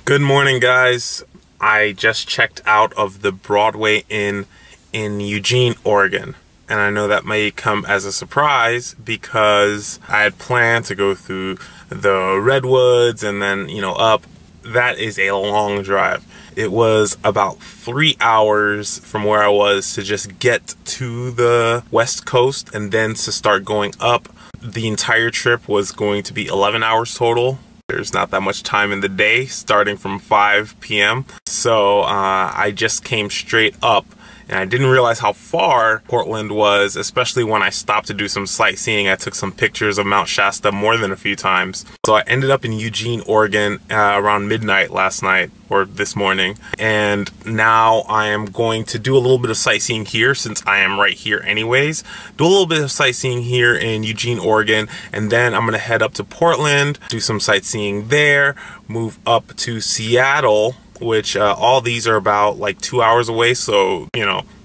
Good morning, guys. I just checked out of the Broadway Inn in Eugene, Oregon. And I know that may come as a surprise because I had planned to go through the Redwoods and then, up. That is a long drive. It was about 3 hours from where I was to just get to the West Coast and then to start going up. The entire trip was going to be 11 hours total. There's not that much time in the day, starting from 5 p.m. So I just came straight up, and I didn't realize how far Portland was, especially when I stopped to do some sightseeing. I took some pictures of Mount Shasta more than a few times. So I ended up in Eugene, Oregon around midnight last night, or this morning. And now I am going to do a little bit of sightseeing here since I am right here anyways. Do a little bit of sightseeing here in Eugene, Oregon, and then I'm going to head up to Portland, do some sightseeing there, move up to Seattle, which all these are about like 2 hours away, so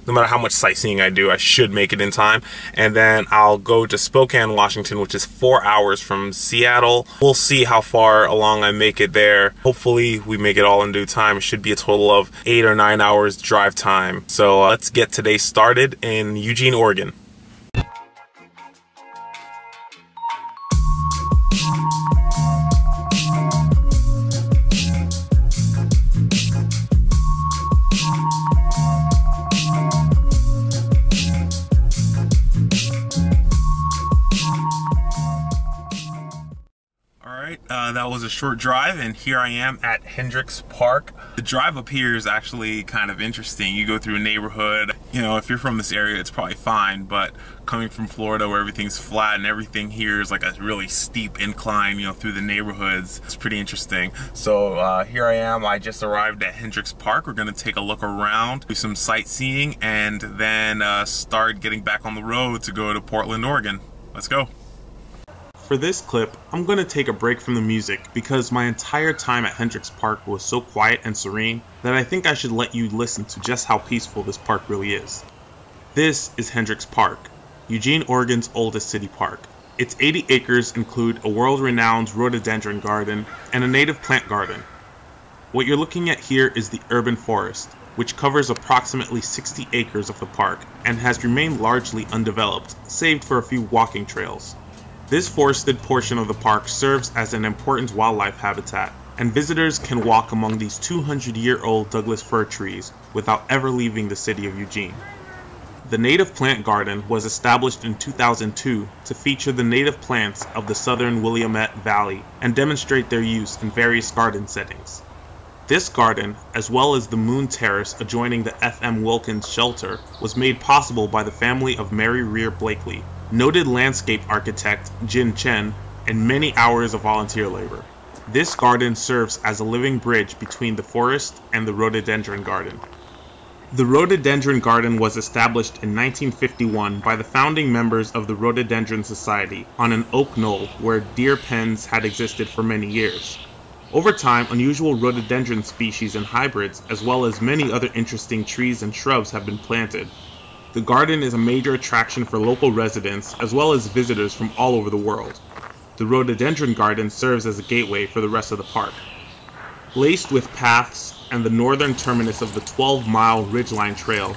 no matter how much sightseeing I do, I should make it in time. And then I'll go to Spokane, Washington, which is 4 hours from Seattle. We'll see how far along I make it there. Hopefully we make it all in due time. It should be a total of 8 or 9 hours drive time. So let's get today started in Eugene, Oregon. That was a short drive, and here I am at Hendricks Park. The drive up here is actually kind of interesting. You go through a neighborhood. If you're from this area, it's probably fine, but coming from Florida where everything's flat and everything here is like a really steep incline, through the neighborhoods, it's pretty interesting. So here I am. I just arrived at Hendricks Park. We're going to take a look around, do some sightseeing, and then start getting back on the road to go to Portland, Oregon. Let's go. For this clip, I'm going to take a break from the music because my entire time at Hendricks Park was so quiet and serene that I think I should let you listen to just how peaceful this park really is. This is Hendricks Park, Eugene, Oregon's oldest city park. Its 80 acres include a world-renowned rhododendron garden and a native plant garden. What you're looking at here is the urban forest, which covers approximately 60 acres of the park and has remained largely undeveloped, save for a few walking trails. This forested portion of the park serves as an important wildlife habitat, and visitors can walk among these 200-year-old Douglas fir trees without ever leaving the city of Eugene. The Native Plant Garden was established in 2002 to feature the native plants of the southern Willamette Valley and demonstrate their use in various garden settings. This garden, as well as the Moon Terrace adjoining the F.M. Wilkins Shelter, was made possible by the family of Mary Rear Blakely, noted landscape architect Jin Chen, and many hours of volunteer labor. This garden serves as a living bridge between the forest and the rhododendron garden. The rhododendron garden was established in 1951 by the founding members of the Rhododendron Society on an oak knoll where deer pens had existed for many years. Over time, unusual rhododendron species and hybrids, as well as many other interesting trees and shrubs, have been planted. The garden is a major attraction for local residents as well as visitors from all over the world. The rhododendron garden serves as a gateway for the rest of the park. Laced with paths and the northern terminus of the 12-mile Ridgeline Trail,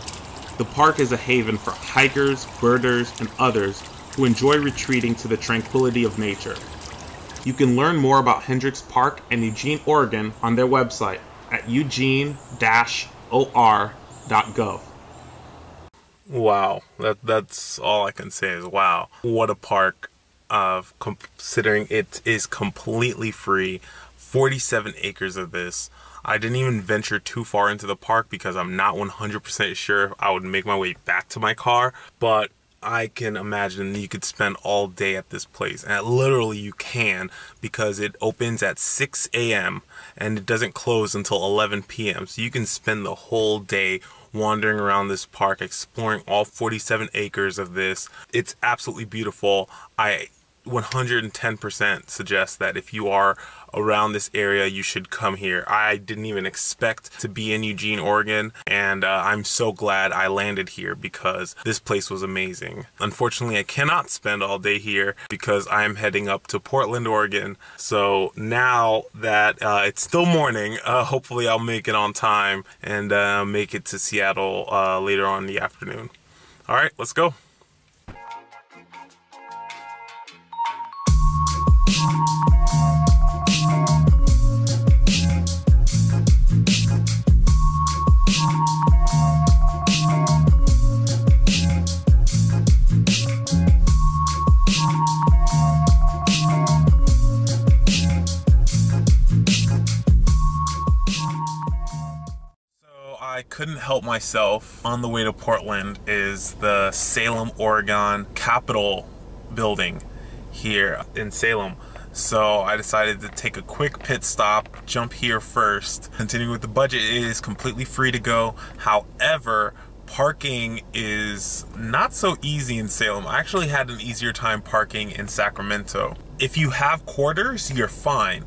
the park is a haven for hikers, birders, and others who enjoy retreating to the tranquility of nature. You can learn more about Hendricks Park and Eugene, Oregon on their website at eugene-or.gov. Wow, that's all I can say is wow. What a park, considering it is completely free. 47 acres of this. I didn't even venture too far into the park because I'm not 100% sure if I would make my way back to my car, but I can imagine you could spend all day at this place. And literally you can, because it opens at 6 a.m. and it doesn't close until 11 p.m. So you can spend the whole day wandering around this park, exploring all 47 acres of this. It's absolutely beautiful. I 110% suggest that if you are around this area, you should come here. I didn't even expect to be in Eugene, Oregon, and I'm so glad I landed here because this place was amazing. Unfortunately, I cannot spend all day here because I'm heading up to Portland, Oregon. So now that it's still morning, hopefully I'll make it on time and make it to Seattle later on in the afternoon. All right, let's go. I couldn't help myself. On the way to Portland is the Salem, Oregon Capitol building here in Salem. So I decided to take a quick pit stop, jump here first. Continuing with the budget, it is completely free to go. However, parking is not so easy in Salem. I actually had an easier time parking in Sacramento. If you have quarters, you're fine.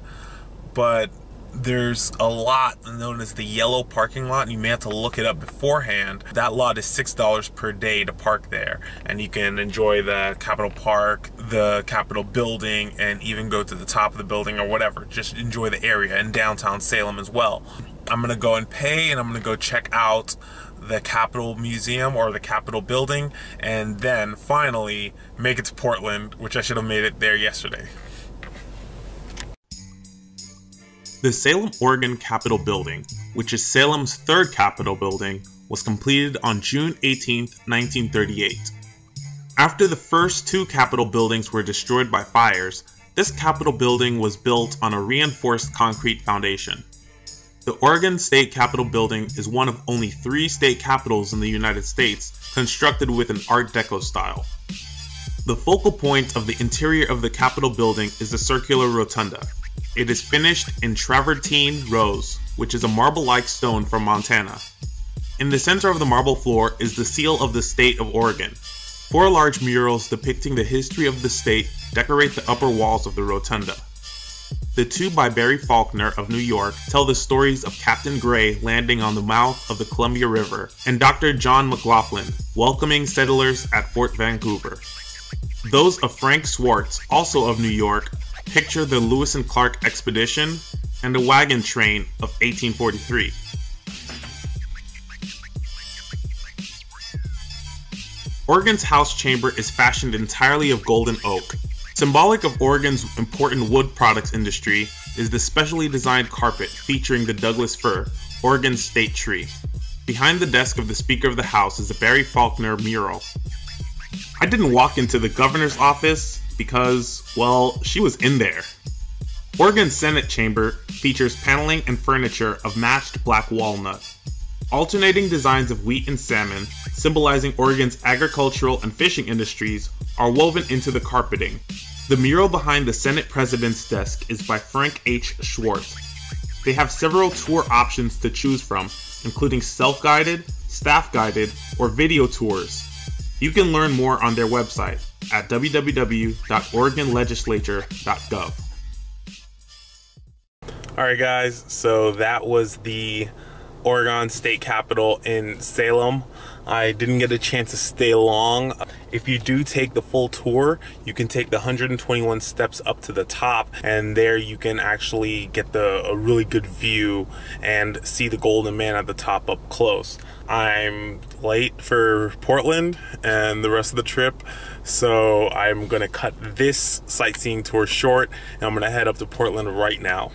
But there's a lot known as the yellow parking lot, and you may have to look it up beforehand. That lot is $6 per day to park there, and you can enjoy the Capitol Park, the Capitol building, and even go to the top of the building or whatever. Just enjoy the area in downtown Salem as well. I'm gonna go and pay, and I'm gonna go check out the Capitol Museum or the Capitol building, and then finally make it to Portland, which I should have made it there yesterday. The Salem, Oregon Capitol Building, which is Salem's third Capitol building, was completed on June 18, 1938. After the first two Capitol buildings were destroyed by fires, this Capitol building was built on a reinforced concrete foundation. The Oregon State Capitol building is one of only 3 state capitols in the United States constructed with an Art Deco style. The focal point of the interior of the Capitol building is the circular rotunda. It is finished in travertine rose, which is a marble-like stone from Montana. In the center of the marble floor is the seal of the state of Oregon. 4 large murals depicting the history of the state decorate the upper walls of the rotunda. The 2 by Barry Faulkner of New York tell the stories of Captain Gray landing on the mouth of the Columbia River and Dr. John McLaughlin welcoming settlers at Fort Vancouver. Those of Frank Swartz, also of New York, picture the Lewis and Clark expedition and the wagon train of 1843. Oregon's House Chamber is fashioned entirely of golden oak. Symbolic of Oregon's important wood products industry is the specially designed carpet featuring the Douglas fir, Oregon's state tree. Behind the desk of the Speaker of the House is a Barry Faulkner mural. I didn't walk into the governor's office because, well, she was in there. Oregon's Senate chamber features paneling and furniture of matched black walnut. Alternating designs of wheat and salmon, symbolizing Oregon's agricultural and fishing industries, are woven into the carpeting. The mural behind the Senate President's desk is by Frank H. Schwartz. They have several tour options to choose from, including self-guided, staff-guided, or video tours. You can learn more on their website at www.oregonlegislature.gov. Alright guys, so that was the Oregon State Capitol in Salem. I didn't get a chance to stay long. If you do take the full tour, you can take the 121 steps up to the top, and there you can actually get a really good view and see the Golden Man at the top up close. I'm late for Portland and the rest of the trip, so I'm gonna cut this sightseeing tour short, and I'm gonna head up to Portland right now.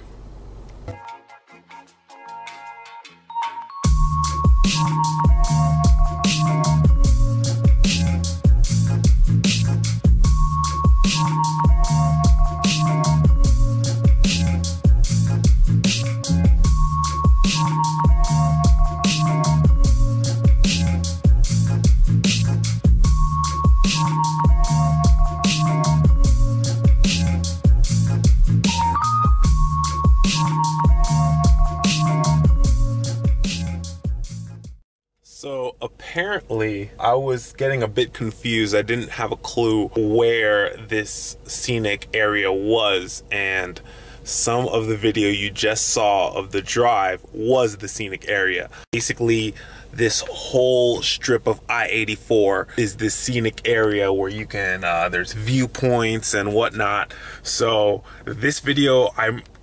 apparently I was getting a bit confused. I didn't have a clue where this scenic area was, and some of the video you just saw of the drive was the scenic area. Basically, this whole strip of I-84 is this scenic area where you can, there's viewpoints and whatnot. So this video,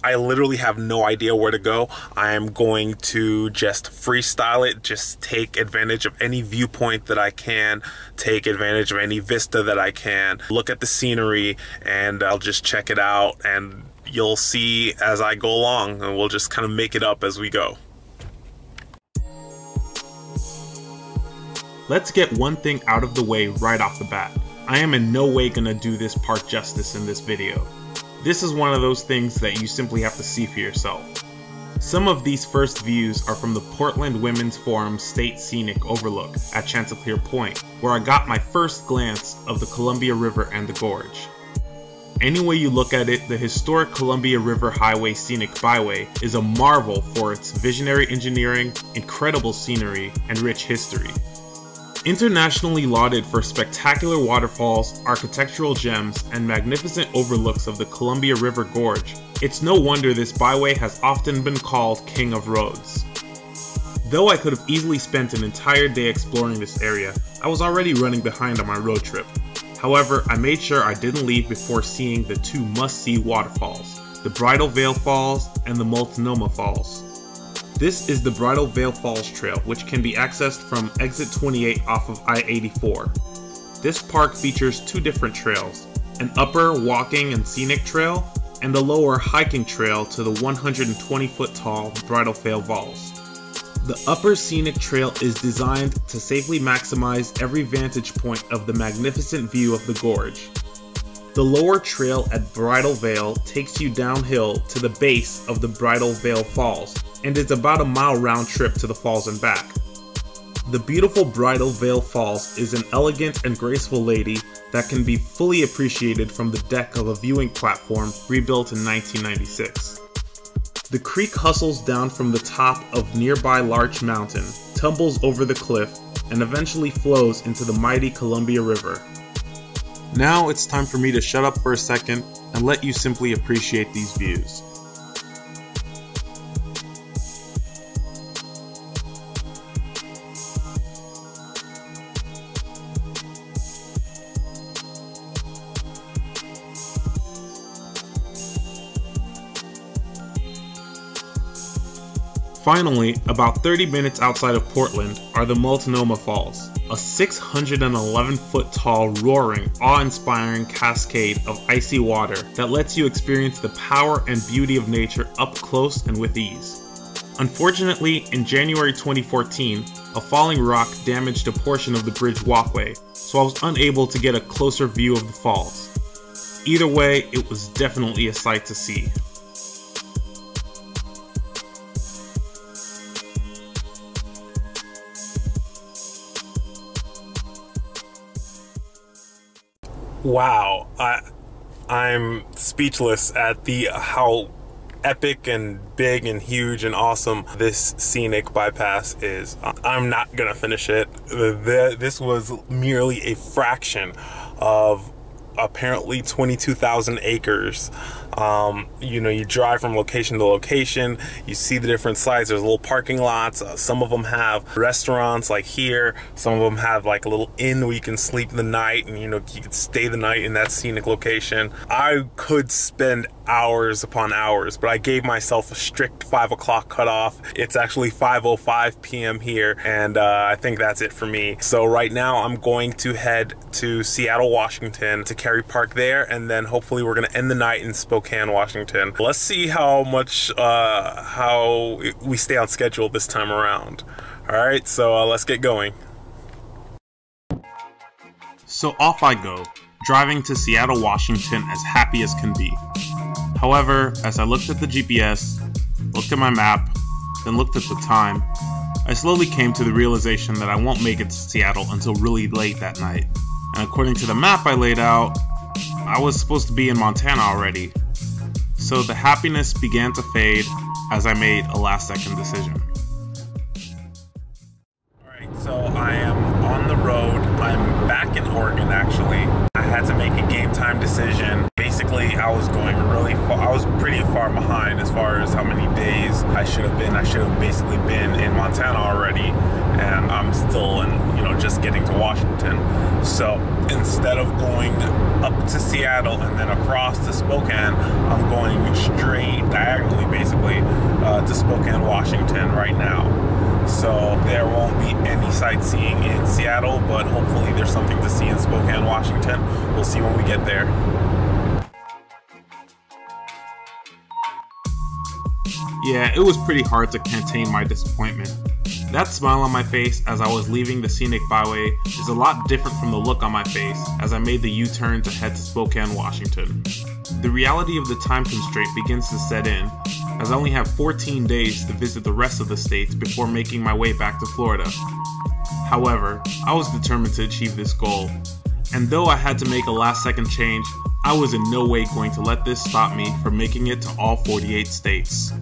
I literally have no idea where to go. I am going to just freestyle it, just take advantage of any viewpoint that I can, take advantage of any vista that I can, look at the scenery, and I'll just check it out, and you'll see as I go along, and we'll just kind of make it up as we go. Let's get one thing out of the way right off the bat. I am in no way gonna do this park justice in this video. This is one of those things that you simply have to see for yourself. Some of these first views are from the Portland Women's Forum State Scenic Overlook at Chanticleer Point, where I got my first glance of the Columbia River and the gorge. Any way you look at it, the historic Columbia River Highway Scenic Byway is a marvel for its visionary engineering, incredible scenery, and rich history. Internationally lauded for spectacular waterfalls, architectural gems, and magnificent overlooks of the Columbia River Gorge, it's no wonder this byway has often been called King of Roads. Though I could have easily spent an entire day exploring this area, I was already running behind on my road trip. However, I made sure I didn't leave before seeing the two must-see waterfalls, the Bridal Veil Falls and the Multnomah Falls. This is the Bridal Veil Falls Trail, which can be accessed from exit 28 off of I-84. This park features two different trails, an upper walking and scenic trail, and a lower hiking trail to the 120-foot tall Bridal Veil Falls. The upper scenic trail is designed to safely maximize every vantage point of the magnificent view of the gorge. The lower trail at Bridal Veil takes you downhill to the base of the Bridal Veil Falls, and is about a mile round trip to the falls and back. The beautiful Bridal Veil Falls is an elegant and graceful lady that can be fully appreciated from the deck of a viewing platform rebuilt in 1996. The creek hustles down from the top of nearby Larch Mountain, tumbles over the cliff, and eventually flows into the mighty Columbia River. Now it's time for me to shut up for a second and let you simply appreciate these views. Finally, about 30 minutes outside of Portland are the Multnomah Falls, a 611-foot tall, roaring, awe-inspiring cascade of icy water that lets you experience the power and beauty of nature up close and with ease. Unfortunately, in January 2014, a falling rock damaged a portion of the bridge walkway, so I was unable to get a closer view of the falls. Either way, it was definitely a sight to see. Wow, I'm speechless at how epic and big and huge and awesome this scenic bypass is. I'm not gonna finish it. This was merely a fraction of apparently 22,000 acres. You know, you drive from location to location, you see the different sites. There's little parking lots. Some of them have restaurants like here. Some of them have like a little inn where you can sleep the night, and you know, you can stay the night in that scenic location. I could spend hours upon hours, but I gave myself a strict 5 o'clock cutoff. It's actually 5:05 p.m. here, and I think that's it for me. So right now I'm going to head to Seattle, Washington to Cary Park there, and then hopefully we're gonna end the night in Spokane, Washington. Let's see how much how we stay on schedule this time around. All right, so let's get going. So off I go, driving to Seattle, Washington as happy as can be. However, as I looked at the GPS, looked at my map, then looked at the time, I slowly came to the realization that I won't make it to Seattle until really late that night. And according to the map I laid out, I was supposed to be in Montana already. So the happiness began to fade as I made a last-second decision. Alright, so I am on the road. I'm back in Oregon, actually. I had to make a game time decision. Basically, I was going really far. I was pretty far behind as far as how many days I should have been. I should have basically been in Montana already, and I'm still in, just getting to Washington. So instead of going up to Seattle and then across to Spokane, I'm going straight diagonally, basically, to Spokane, Washington right now. So there won't be any sightseeing in Seattle, but hopefully there's something to see in Spokane, Washington. We'll see when we get there. Yeah, it was pretty hard to contain my disappointment. That smile on my face as I was leaving the scenic byway is a lot different from the look on my face as I made the U-turn to head to Spokane, Washington. The reality of the time constraint begins to set in, as I only have 14 days to visit the rest of the states before making my way back to Florida. However, I was determined to achieve this goal, and though I had to make a last-second change, I was in no way going to let this stop me from making it to all 48 states.